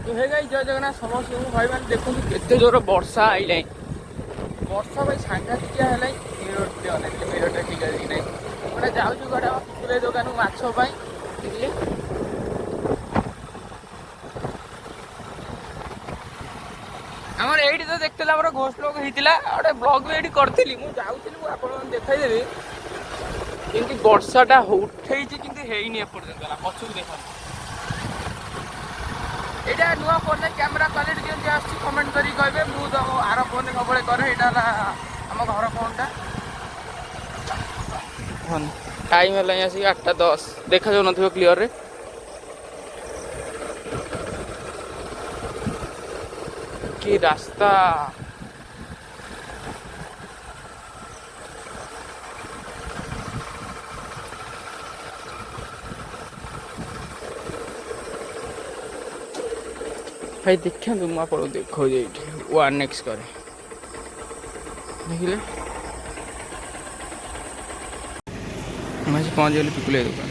hey guys जय जगन्नाथ समस्त भाई मैंने देखो केते जोर वर्षा आइलाइ वर्षा भाई सांघातिक है मेरटा ठीक है नहीं गोटे जाऊँ गोटे कुकुरे दुकान माछ बुझे आमर ये तो देखते घोष लोक होता गोटे ब्लग भी ये करी मुझे आप देखदेवी कि वर्षाटा उठे कि पचू देख यहाँ नुआ फोन कैमेरा क्वालिटी केमती आस कमेंट करी कहे मुझे आर फोन सब कै यहाँ आम घर फोन टा टाइम है आसिक 8:10 देखा जाऊ न क्लीयर रे कि रास्ता भाई देखा तुम आप देखो ये वन नेक्स्ट करे देखिले मैं पहुँच गली पिकुले दुकान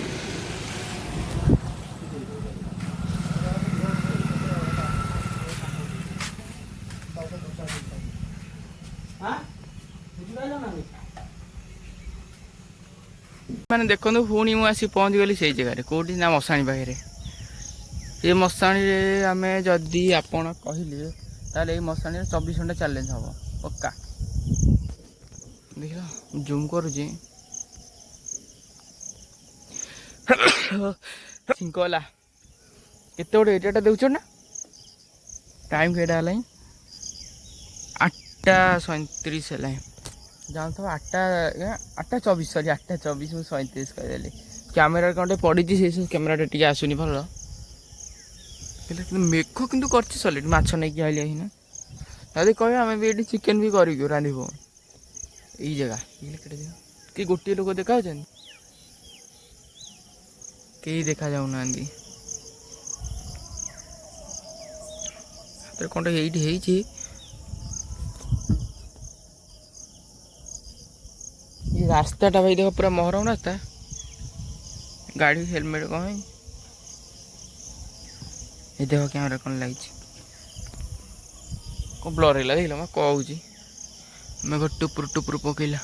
मैंने देखो पुणी मुझे पहुँच गली से जगह कौटी ना मशाणी पाखे ये मशाणी आम जदि आपण कहले ताले ये मशाणी 24 घंटा चैलेंज हम पक्का देख जूम करुचे सिंकला केते गोटे एरिया देच ना टाइम केटा है 8:37 है जान तो 8:24 सॉरी 8:24 मुझे 37 कहदेली कैमेरा कौटे पड़ी से कैमेरा टी आसुनी भल मेघ कितु कर सलिड माछ नहीं आइले ना दादी कह आम भी ये चिकेन भी कर रांधबू यही जगह कि गोटे लोक देखा कहीं देखा जाऊना कौन ये रास्ताटा भाई देख पूरा महरम रास्ता गाड़ी हेलमेट कौन है ये देख कैमरा कौन लगी कौन ब्लर है देख मैं कहूँ मेघ टुपुर टुपुर पकईला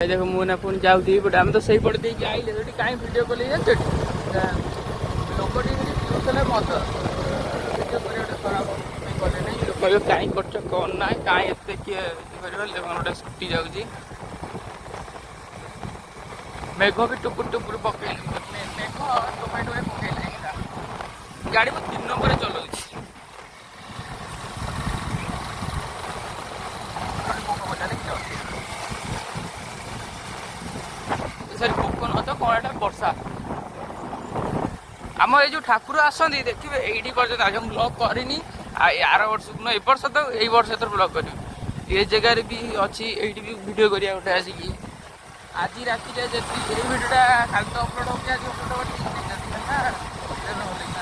देखो मुझे पुणी जाऊँगी बट आम तो सही पटे देखे आइले कहीं भिडियो कल लोक मत भिडियो कर खराब लोक कहीं कर कौन ना कहीं एत किए गोटे स्कूटी जाऊँगी मेघ भी टुपुर टुपुर पकड़ मेघ टोमेटो पकड़ा गाड़ी में 3 नंबर चलाऊँ सरी पोक न तो कौन वर्षा आम ये जो ठाकुर आसती देखिए ये ब्लॉग करनी आर वर्ष ए वर्ष तो यही वर्ष तो ब्लॉग करी ये जगार भी अच्छी ये भी वीडियो करिया गोटे आसिक आज राति भिडियोटा कल तो अपलोड हो आज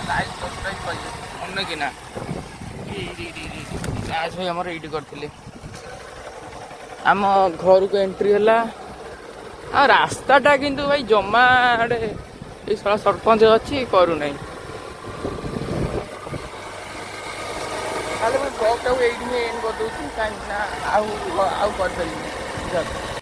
लाइव सब्सक्राइब कर कि ना आज भाई आम ये करते आम घर को एंट्री है आ रास्ताटा किंतु भाई जमा ये सारा सरपंच अच्छी करूना ब्लॉग टाइम एंड कर दूसरी कहीं आउ कर